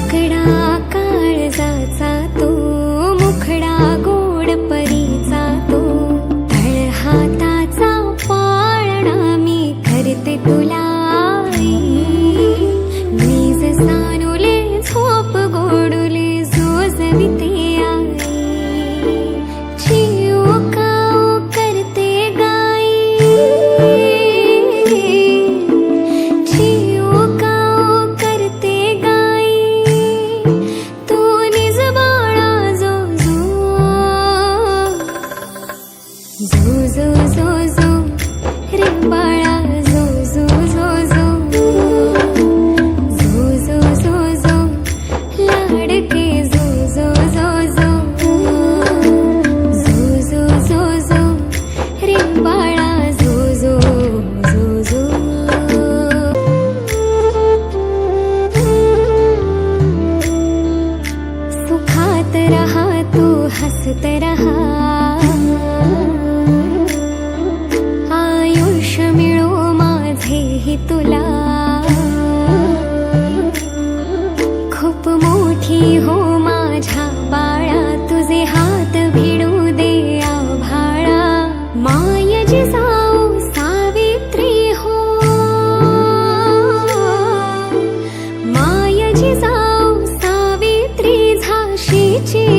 मुखडा काळजाचा तो, मुखडा गोड परीचा तो, तळहाताचा पाळणा मी करते तुला आई. नीज सानुले झोप गोडुले जोजविते आई. चिऊ काऊ करते गाई, चिऊ काऊ करते गाई. तू निज बाळा जो जो, जो जो जो जो रे बाळा जो जो जो जो, जो जो जो जो लाडके जो जो जो जो, जो जो जो जो रे बाळा जो जो जो जो. सुखात रहा तू हसत रहा, आयुष्य मिळो माझेही तुला. खूप मोठी हो माझ्या बाळा, तुझे हात भिडू दे आभाळा. माय जिजाऊ सावित्री हो, माय जिजाऊ सावित्री झाशीची